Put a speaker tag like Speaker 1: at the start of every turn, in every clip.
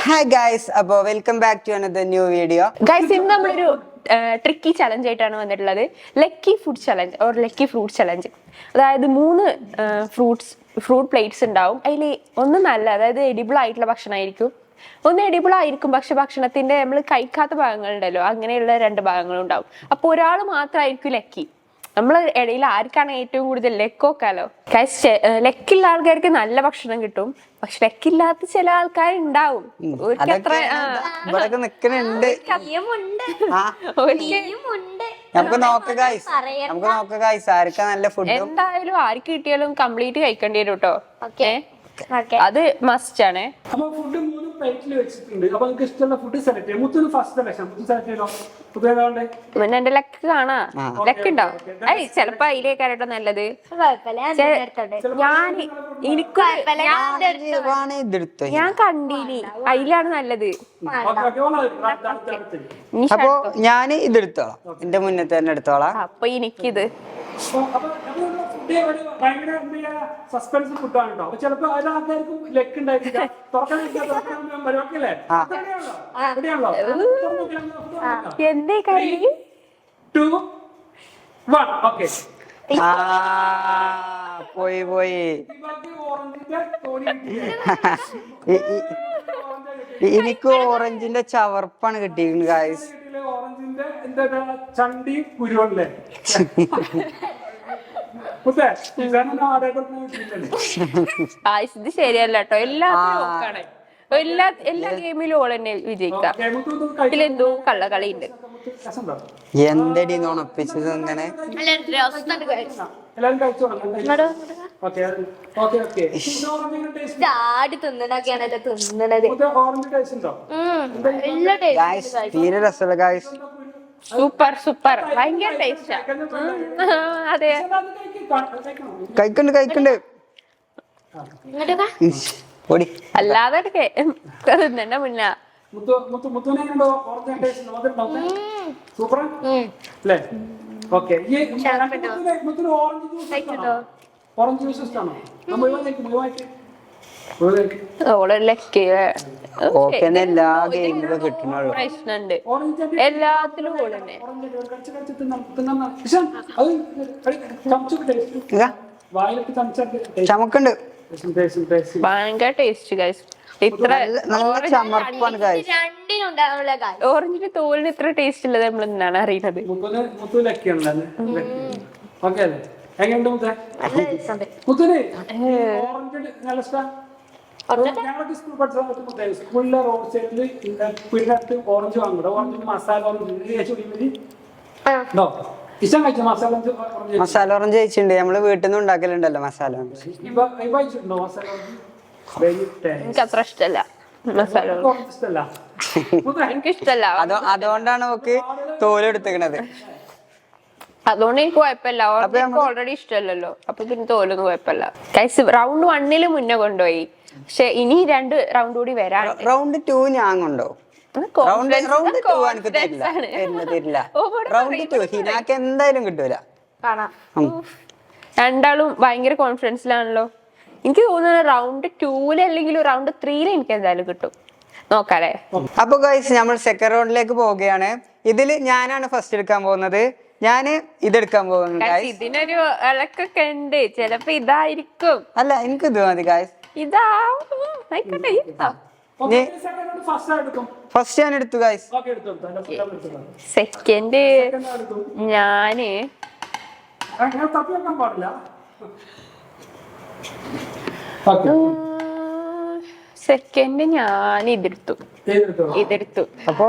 Speaker 1: Hi guys, അപ്പോൾ welcome back to another new video.
Speaker 2: Guys, ഇന്ന് നമ്മളൊരു ട്രിക്കി ചലഞ്ച് ആയിട്ടാണ് വന്നിട്ടുള്ളത്. Lucky food challenge or lucky fruit challenge. അതായത് 3 ഫ്രൂട്ട് പ്ലേറ്റ്സ് ഉണ്ടാവും. അതിൽ ഒന്ന് നല്ല, അതായത് എഡിബിൾ ആയിട്ടുള്ള ഭക്ഷണമായിരിക്കും, ഒന്ന് എഡിബിൾ ആയിരിക്കും പക്ഷെ ഭക്ഷണത്തിന്റെ നമ്മൾ കഴിക്കാത്ത ഭാഗങ്ങളുണ്ടല്ലോ, അങ്ങനെയുള്ള 2 ഭാഗങ്ങളും ഉണ്ടാവും. അപ്പോൾ ഒരാൾ മാത്രമായിരിക്കും ലക്കി. നമ്മളെ ഇടയിൽ ആർക്കാണ് ഏറ്റവും കൂടുതൽ ലക്കോക്കാലോ. ലക്കുള്ള ആൾക്കാർക്ക് നല്ല ഭക്ഷണം കിട്ടും, പക്ഷെ ലക്കില്ലാത്ത ചില ആൾക്കാരുണ്ടാവും. എന്തായാലും ആർക്ക് കിട്ടിയാലും കംപ്ലീറ്റ് കഴിക്കേണ്ടി വരും കേട്ടോ. അത് മസ്റ്റ് ആണ്.
Speaker 3: അപ്പൊ ഫുഡ് 3 പ്ലേറ്റിൽ വെച്ചിട്ടുണ്ട്. അപ്പൊ നിങ്ങൾക്ക് ഇഷ്ടമുള്ള ഫുഡ് സെലക്ട് ചെയ്യാം. മുത്തിന് ഫസ്റ്റ് സെലക്ഷൻ. മുത്ത് സെലക്ട് ചെയ്തോ.
Speaker 2: പിന്നെ എന്റെ ലക്ക് കാണാ, ലക്ക് ഉണ്ടാവും. അയ് ചെലപ്പോ അതിലേക്കാരട്ടോ നല്ലത്. ഞാൻ കണ്ടീനി അതിലാണ് നല്ലത്.
Speaker 1: അപ്പൊ ഞാൻ ഇതെടുത്തോളാം, എന്റെ മുന്നേ തന്നെ എടുത്തോളാം.
Speaker 2: അപ്പൊ എനിക്കിത്
Speaker 3: സസ്പെൻസ് ഫുഡാണ് കേട്ടോ. ചിലപ്പോ ആൾക്കാർക്കും ലെക്ക് ഉണ്ടായിരിക്കില്ല.
Speaker 2: എന്തേ കാര്യം
Speaker 3: 2 1 ഓക്കെ.
Speaker 1: പോയി എനിക്ക് ഓറഞ്ചിന്റെ ചവർപ്പാണ് കിട്ടിയിരിക്കുന്നത് ഗായ്സ്.
Speaker 3: ഓറഞ്ചിന്റെ എന്താ ചണ്ടി കുരുവല്ലേ.
Speaker 2: ഇത് ശരിയല്ല കേട്ടോ. എല്ലാ ഗെയിമിലും ഓൾ തന്നെ വിജയിക്കാം. ഇതിലെന്തോ കള്ളകളി ഉണ്ട്.
Speaker 1: എന്തടി നോണപ്പിച്ചത് അങ്ങനെ. തീരെ രസമല്ല ഗായ്സ്.
Speaker 2: സൂപ്പർ ഭയങ്കര ടേസ്റ്റാ. അതെ,
Speaker 1: കഴിക്കണ്ട്.
Speaker 2: അല്ലാതെ തന്നെ മുന്നേ
Speaker 1: എല്ലാ ഗെയിമിലും കിട്ടുന്നുള്ളൂ.
Speaker 2: പ്രശ്നമുണ്ട് എല്ലാത്തിലും.
Speaker 1: ചമക്കുണ്ട്,
Speaker 2: ഭയങ്കര ടേസ്റ്റ് ഗൈസ്. ഇത്ര ഓറഞ്ചിന്റെ തോലിന് ഇത്ര ടേസ്റ്റ് ഉള്ളത് നമ്മൾ എന്താണ് അറിയുന്നത്.
Speaker 3: സ്കൂളിലെ റോഡ് സൈഡില് പിന്നത്ത് ഓറഞ്ച് വാങ്ങൂടെ. ഓറഞ്ച് മസാല
Speaker 1: മസാല ഓറഞ്ച് കഴിച്ചിട്ടുണ്ട്. നമ്മള് വീട്ടിൽ നിന്ന് ഉണ്ടാക്കലുണ്ടല്ലോ മസാല ഓറഞ്ച്.
Speaker 2: എനിക്ക് അത്ര ഇഷ്ടല്ല മസാല. എനിക്ക് ഇഷ്ടല്ല,
Speaker 1: അതുകൊണ്ടാണ് നമുക്ക് തോലെടുത്തേക്കണത്.
Speaker 2: അതുകൊണ്ട് എനിക്ക് കുഴപ്പമില്ല. ഓൾറെഡി ഇഷ്ടമല്ലല്ലോ, അപ്പൊ പിന്നെ തോലൊന്നും കുഴപ്പമില്ല. റൗണ്ട് 1 മുന്നേ കൊണ്ടുപോയി, പക്ഷെ ഇനി 2 റൗണ്ട് കൂടി വരാൻ.
Speaker 1: റൗണ്ട് 2 ഞാൻ കൊണ്ടുപോകും. റൗണ്ട് 2 എനിക്ക് തരില്ല. റൗണ്ട് 2 ഹിനാക്ക് എന്തായാലും കിട്ടൂല.
Speaker 2: രണ്ടാളും ഭയങ്കര കോൺഫിഡൻസിലാണല്ലോ. എനിക്ക് തോന്നുന്നത് റൗണ്ട് 2 അല്ലെങ്കിൽ റൗണ്ട് 3 എനിക്ക് എന്തായാലും കിട്ടും. നോക്കാല്ലേ.
Speaker 1: അപ്പൊ ഗൈസ്, നമ്മൾ സെക്കൻഡ് റൗണ്ടിലേക്ക് പോവുകയാണ്. ഇതില് ഞാനാണ് ഫസ്റ്റ് എടുക്കാൻ പോകുന്നത്. ഞാന് ഇതെടുക്കാൻ പോകുന്നു.
Speaker 2: ഇതിനൊരു ഇളക്കൊക്കെ ഉണ്ട്, ചിലപ്പോ ഇതായിരിക്കും.
Speaker 1: അല്ല, എനിക്ക് ഇത് മതി ഗൈസ്.
Speaker 2: ഇതാ
Speaker 1: ഫസ്റ്റ് ഞാൻ എടുത്തു ഗൈസ്.
Speaker 2: സെക്കൻഡ് ഞാന് സെക്കൻഡ് ഞാൻ ഇതെടുത്തു.
Speaker 1: അപ്പൊ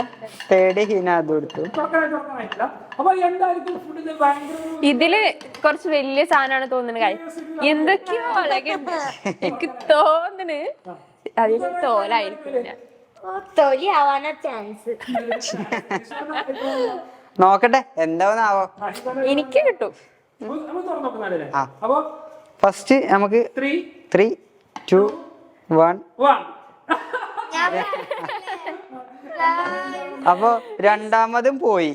Speaker 1: തേർഡ് ഹിന അതും എടുത്തു.
Speaker 2: ഇതില് കുറച്ച് വലിയ സാധനമാണ് തോന്നുന്നത് കാര്യം. എന്തൊക്കെയോ അളകുണ്ട്. എനിക്ക് തോന്നുന്നു അതിന് തോലായിരിക്കും.
Speaker 1: നോക്കട്ടെ എന്താവോ.
Speaker 2: എനിക്ക് കിട്ടും.
Speaker 1: ഫസ്റ്റ് നമുക്ക് 3 2 1. അപ്പൊ രണ്ടാമതും പോയി.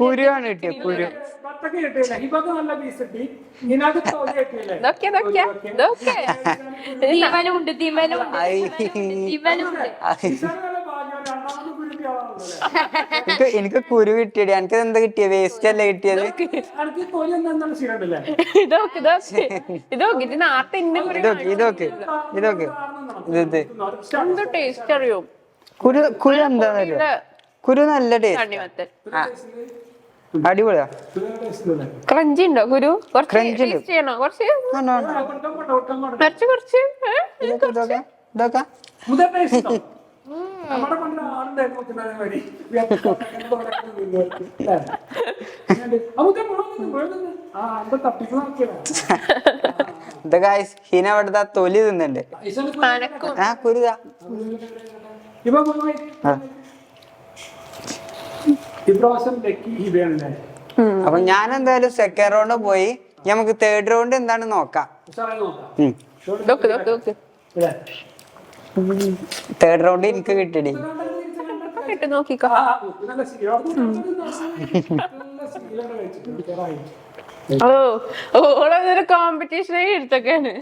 Speaker 1: കുരുവാണ് കിട്ടിയത്. കുരു
Speaker 3: ബത്തക്ക കിട്ടിയില്ല ഹിബക്ക് നല്ല പീസ് കിട്ടി ഇതിനകത്ത് തോല് കിട്ടിയില്ലേ
Speaker 2: തീമനുണ്ട് തീമനുണ്ട്
Speaker 1: എനിക്ക് കുരു കിട്ടിയടി എനിക്ക് എന്താ കിട്ടിയ വേസ്റ്റ് അല്ലേ കിട്ടിയത്
Speaker 3: എനിക്ക് തോല് എന്താണ് ശീലമുണ്ടല്ലേ
Speaker 2: ഇതൊക്കെ ഇത് നാട്ടിൽ
Speaker 1: ഇതൊക്കെ
Speaker 2: എന്തോ ടേസ്റ്റ് അറിയോ
Speaker 1: കുരു കുരു എന്താന്നറിയോ കുരു നല്ല ടേസ്റ്റ്
Speaker 2: തണ്ണിമത്തൻ
Speaker 1: അടിപൊളിയാ
Speaker 2: ക്രഞ്ചി ഉണ്ടോ കുരു കുറച്ച്
Speaker 1: Crunchy ഉണ്ട്.
Speaker 2: taste ചെയ്യണോ കുറച്ച് കുറച്ച്
Speaker 1: ഇതൊക്കെ
Speaker 3: നമ്മുടെ പണ്ട് ആളുണ്ടായിരുന്നു വരി തപ്പിക്ക് നോക്കിയതാ
Speaker 1: ഇത് ഗായ്സ് ഹീന അവിടുത്തെ തൊലി തിന്നുണ്ട് ആ കുരുതാ
Speaker 3: ഇപ്പൊ ഇപ്രാവശ്യം ലക്കി ഹിബയാണല്ലേ
Speaker 1: അപ്പൊ ഞാൻ എന്തായാലും സെക്കൻഡ് റൗണ്ട് പോയി നമുക്ക് തേർഡ് റൗണ്ട് എന്താണ് നോക്കാം
Speaker 3: ഉഷാറായി നോക്കാം അല്ലേ
Speaker 1: തേർഡ് റൗണ്ട് എനിക്ക് കിട്ടിടി
Speaker 2: ഇട്ട് നോക്കിക്കോ
Speaker 3: നല്ല ശീലം വെച്ചിട്ടുണ്ട്
Speaker 2: ഓളൊരു കോമ്പറ്റീഷനെ എടുത്തൊക്കെയാണ്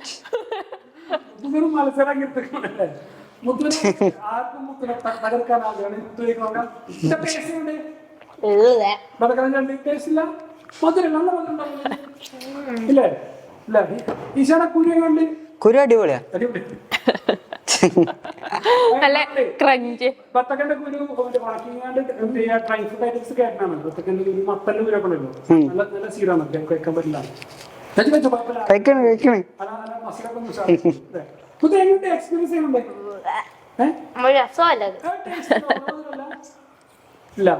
Speaker 3: മുത്തുനൊരു മത്സരം കിട്ടുന്നല്ലേ മുത്തുനെ ആർക്കും മുത്തുനെ തകർക്കാൻ ആഗ്രഹമാണ് മുത്തുലേക്ക് നോക്കാം ടേസ്റ്റ് ഉണ്ട് നടക്കാൻ രണ്ട് ടേസ്റ്റ് ഇല്ല മധുരം നല്ല മധുരം ഇല്ലേ ഇല്ല ഈശാന കുരിയെ കൊണ്ട്
Speaker 1: കുരു അടിപൊളിയാ
Speaker 3: അടിപൊളി
Speaker 2: നല്ല ക്രഞ്ച്
Speaker 3: ബത്തക്കന്റെ കുരു ഉണക്കിങ്ങാണ്ട് ഡ്രൈ ഫ്രൂട്ട് ഐറ്റംസ് കേട്ടാണ് ബത്തക്കന്റെ കുരു മത്തന്റെ കുരൊക്കെ ഉണ്ടല്ലോ നല്ല നല്ല സീഡാണ് കഴിക്കാൻ പറ്റില്ല
Speaker 1: കഴിക്കണേ കഴിക്കണേ
Speaker 3: മസാലൊക്കെ ഒന്ന് എങ്ങനെ എക്സ്പീരിയൻസ് ചെയ്യുന്നുണ്ട് ഇല്ല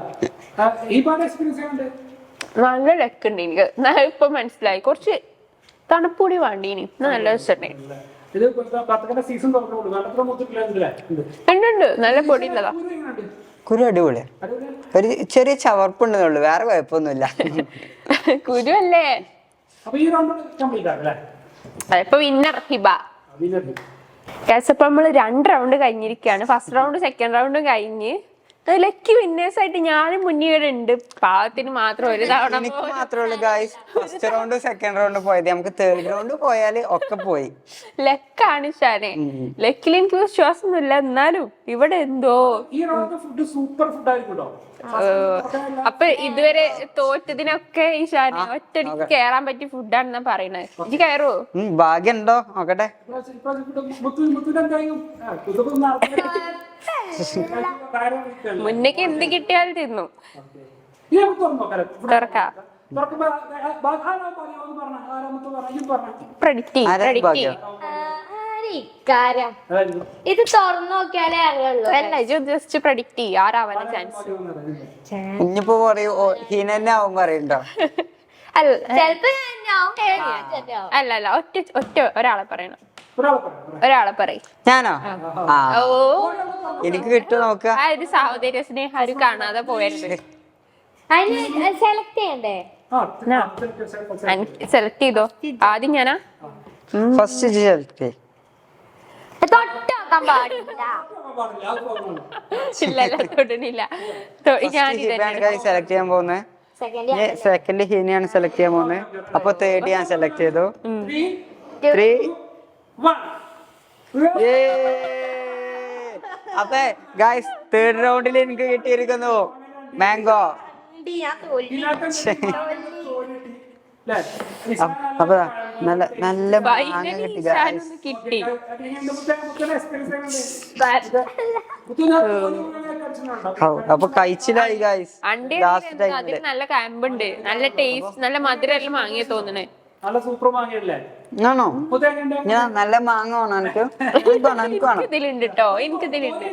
Speaker 3: ഈ പാട് എക്സ്പീരിയൻസ് ചെയ്യുന്നുണ്ട്
Speaker 2: നല്ല ലക്കുണ്ട് എനിക്ക് ഇപ്പൊ മനസ്സിലായി കുറച്ച് തണുപ്പൂടി വേണ്ടീനി നല്ല രസമുണ്ടായി
Speaker 3: ഇത് ബത്തക്കന്റെ സീസൺ തുറന്നുള്ളൂ വെള്ളത്തിൽ മുത്തിട്ടില്ല
Speaker 2: ഉണ്ട് നല്ല പൊടി ഉള്ളതാ
Speaker 1: കുരു അടിപൊളിയാ ഒരു ചെറിയ ചവർപ്പുണ്ടെന്നുള്ളു വേറെ കുഴപ്പമൊന്നുമില്ല
Speaker 2: കുരു അല്ലേ
Speaker 3: അപ്പൊ ഈ റൗണ്ട് കംപ്ലീറ്റ് ആണല്ലേ
Speaker 2: അതിപ്പോ വിന്നർ ഹിബ അപ്പൊ നമ്മള് 2 റൗണ്ട് കഴിഞ്ഞിരിക്കുകയാണ് ഫസ്റ്റ് റൗണ്ട് സെക്കൻഡ് റൗണ്ടും കഴിഞ്ഞ് ലക്കി വിന്നേഴ്സ് ആയിട്ട് ഞാനും മുന്നിൽ ഉണ്ട് പാവത്തിന് മാത്രം ഒരു തവണ
Speaker 1: എനിക്ക് മാത്രമേ ഉള്ളൂ guys first round second round പോയത് നമുക്ക് തേർഡ് റൗണ്ട് പോയാല് ഒക്കെ പോയി
Speaker 2: ലക്കാണ് ഷാനെ ലക്കിൽ എനിക്ക് വിശ്വാസമൊന്നുമില്ല എന്നാലും ഇവിടെ എന്തോ
Speaker 3: ഈ റൗണ്ട് ഫുഡ് സൂപ്പർ ഫുഡ് ആയിരിക്കും
Speaker 2: അപ്പൊ ഇതുവരെ തോറ്റതിനൊക്കെ ഈ ഷാനെ ഒറ്റടിക്ക് കേറാൻ പറ്റിയ ഫുഡാണെന്നാ പറയണത് ഇജ്ജ് കയറോ
Speaker 1: ഭാഗ്യം ഉണ്ടോ നോക്കട്ടെ
Speaker 2: മുന്നേക്ക് എന്ത് കിട്ടിയാലും തിന്നു തുറക്കാം പ്രഡിക്റ്റ്
Speaker 1: ഭാഗ്യം
Speaker 4: ഇത് തുറന്നു നോക്കിയാലേ അറിയുള്ളൂ
Speaker 2: അല്ല ജസ്റ്റ് പ്രഡിക്റ്റ് ആരാവാനാ ചാൻസ്
Speaker 1: ഇനിയിപ്പോ പറയൂ ഹീന തന്നെ ആവും പറയണ്ടോ
Speaker 2: അല്ല
Speaker 4: ചെലപ്പോ
Speaker 2: അല്ല അല്ല ഒറ്റ ഒരാളെ പറയണം ഒരാളെ പറയും
Speaker 1: ഞാനോ ആ
Speaker 2: ഓ
Speaker 1: എനിക്ക് കിട്ടും നോക്ക
Speaker 2: ആ ഒരു സഹോദര സ്നേഹം ആരും കാണാതെ പോയത്
Speaker 4: അതിന് സെലക്ട് ചെയ്യണ്ടേ
Speaker 2: സെലക്ട് ചെയ്തോ ആദ്യം ഞാനാ
Speaker 1: ഫസ്റ്റ് സെലക്ട്
Speaker 4: തൊട്ടാക്കാൻ പാടില്ല
Speaker 2: ഇല്ല തൊടണില്ല ഞാൻ
Speaker 1: സെലക്ട് ചെയ്യാൻ പോകുന്നത് സെക്കൻഡ് ഹീനയാണ് സെലക്ട് ചെയ്യാൻ പോകുന്നത് അപ്പൊ തേർഡ് ഞാൻ സെലക്ട് ചെയ്തു 3 അപ്പൊ ഗായ്സ് തേർഡ് റൗണ്ടിൽ എനിക്ക് കിട്ടിയിരിക്കുന്നു മാംഗോ അപ്പൊ നല്ല നല്ല മാങ്ങ കിട്ടി ഗായ്സ്
Speaker 2: കിട്ടി
Speaker 1: അപ്പൊ കഴിച്ചില്ലായി ഗായ്സ് ലാസ്റ്റ് ടൈം
Speaker 2: അതിന് നല്ല കാമ്പുണ്ട് നല്ല ടേസ്റ്റ് നല്ല മധുരം എല്ലാം വാങ്ങിയ തോന്നണേ
Speaker 3: നല്ല സൂപ്പർ മാങ്ങയല്ലേ
Speaker 1: ആണോ ഞാൻ നല്ല മാങ്ങ വേണം എനിക്ക് എനിക്ക് വേണം
Speaker 2: ഇതിലുണ്ട് കേട്ടോ എനിക്ക് ഇതിലുണ്ട്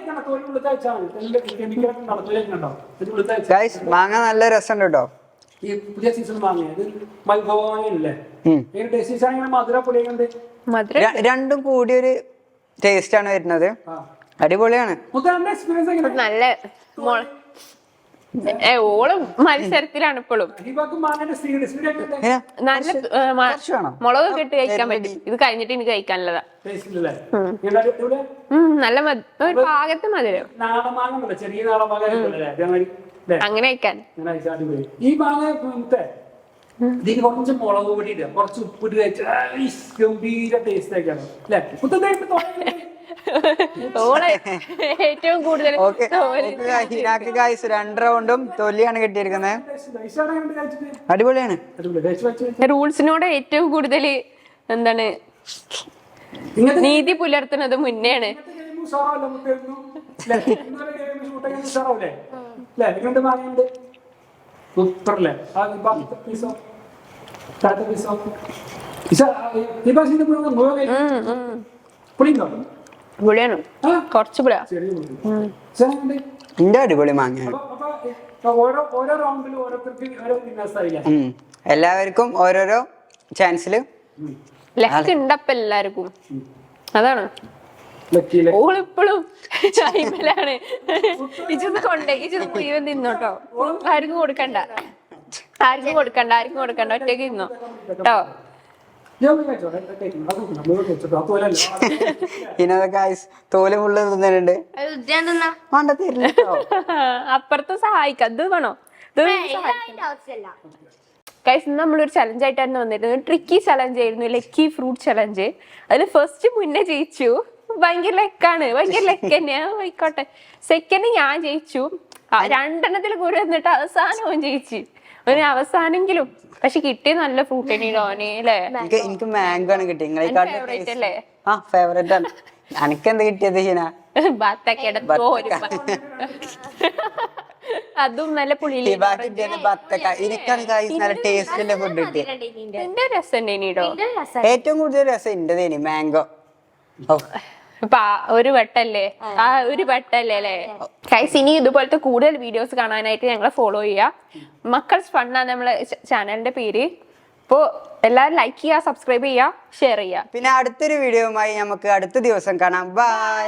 Speaker 1: ഗായ്സ് മാങ്ങ നല്ല രസമുണ്ട് കേട്ടോ
Speaker 3: ഈ പുതിയ സീസൺ മാങ്ങയത് മൽഭവല്ലേ മധുര പൊടിയുണ്ട്
Speaker 2: മധുരം
Speaker 1: രണ്ടും കൂടിയൊരു ടേസ്റ്റ് ആണ് വരുന്നത് അടിപൊളിയാണ്
Speaker 3: എക്സ്പീരിയൻസ് എങ്ങനെ
Speaker 2: നല്ല ഓളും മത്സരത്തിലാണ് ഇപ്പോഴും നല്ല മുളക് കെട്ട് കഴിക്കാൻ പറ്റും ഇത് കഴിഞ്ഞിട്ട് എനിക്ക് കഴിക്കാനുള്ളതാ നല്ല ഒരു പാകത്തെ മധുരം
Speaker 3: ചെറിയ
Speaker 2: അങ്ങനെ കഴിക്കാൻ
Speaker 3: ഈ മാങ്ങ ഇതിന് കുറച്ച് മുളക് പൊടി ഇടുക, കുറച്ച് ഉപ്പിട്ട് കഴിച്ചാൽ ഗംഭീര ടേസ്റ്റ് ആയിക്കാണ് അല്ലെ?
Speaker 2: ഓളെ ഏറ്റവും കൂടുതൽ
Speaker 1: ഹിനാക്ക് ഗൈസ് 2 റൗണ്ടും തൊലിയാണ് കിട്ടിയിരിക്കുന്നത്. അടിപൊളിയാണ്.
Speaker 2: റൂൾസിനോട് ഏറ്റവും കൂടുതൽ എന്താണ് നീതി പുലർത്തുന്നത് മുന്നെയാണ്. പുളിയാണ്, കുറച്ച് പുളിയാ.
Speaker 1: എന്റെ അടിപൊളി മാങ്ങയാണ്.
Speaker 3: ഓരോ റൗണ്ടിലും ഓരോരുത്തർക്ക് ഓരോ വിന്നേഴ്സ് ആയില്ലേ?
Speaker 1: എല്ലാവർക്കും ഓരോരോ ചാൻസില്
Speaker 2: ലക്ക് ഉണ്ടപ്പ എല്ലാവർക്കും. അതാണ് ഓളിപ്പോഴും ടൈമിലാണ്. ഇച്ചൊന്ന് കൊണ്ടേ ഇച്ചൊന്ന് മുഴുവൻ തിന്നോട്ടോ. ആർക്കും കൊടുക്കണ്ട, ആർക്കും കൊടുക്കണ്ട, ആർക്കും കൊടുക്കണ്ട, ഒറ്റയ്ക്ക് തിന്നോ കേട്ടോ.
Speaker 1: തോല് ഫുള്ള് തിന്നിട്ടുണ്ട്. വേണ്ട തരില്ല.
Speaker 2: അപ്പുറത്ത് സഹായിക്കാം. ഇത് വേണോ? ഗൈസ്, നമ്മളൊരു ചലഞ്ച് ആയിട്ടായിരുന്നു വന്നിരുന്നത്. ട്രിക്കി ചലഞ്ച് ആയിരുന്നു, ലക്കി ഫ്രൂട്ട് ചലഞ്ച്. അതിൽ ഫസ്റ്റ് മുന്നേ ജയിച്ചു. ഭയങ്കര ലെക്കാണ്, ഭയങ്കര ലെക്ക് തന്നെയാ. ആയിക്കോട്ടെ. സെക്കൻഡ് ഞാൻ ജയിച്ചു. 2 കൂടെ വന്നിട്ട് അവസാനം ജയിച്ചു. ഒരു അവസാനെങ്കിലും. പക്ഷെ കിട്ടിയ നല്ല ഫ്രൂട്ട് തന്നെയാണ് അല്ലേ?
Speaker 1: എനിക്ക് മാംഗോ ആണ് കിട്ടിയത്.
Speaker 2: ഫേവറേറ്റ് അല്ലേ?
Speaker 1: ആ ഫേവറേറ്റ് ആണ്. എനിക്ക് എന്താ കിട്ടിയത് ഹിന?
Speaker 2: അതും നല്ല പുളിയില്.
Speaker 1: എനിക്കാണ് നല്ല ടേസ്റ്റിന്റെ ഫുഡ് കിട്ടിയത്.
Speaker 2: എന്റെ രസം തന്നെയാണോ?
Speaker 1: ഏറ്റവും കൂടുതൽ രസം എന്റേതേനി മാംഗോ.
Speaker 2: ഒരു വട്ടല്ലേ, ഒരു വട്ടല്ലേ അല്ലേ? ഗൈസ്, ഇനി ഇതുപോലത്തെ കൂടുതൽ വീഡിയോസ് കാണാനായിട്ട് ഞങ്ങളെ ഫോളോ ചെയ്യുക. മക്കൾസ് ഫണ്ണാണ് നമ്മളെ ചാനലിന്റെ പേര്. അപ്പോ എല്ലാവരും ലൈക്ക് ചെയ്യുക, സബ്സ്ക്രൈബ് ചെയ്യുക, ഷെയർ ചെയ്യുക.
Speaker 1: പിന്നെ അടുത്തൊരു വീഡിയോയുമായി നമുക്ക് അടുത്ത ദിവസം കാണാം. ബൈ.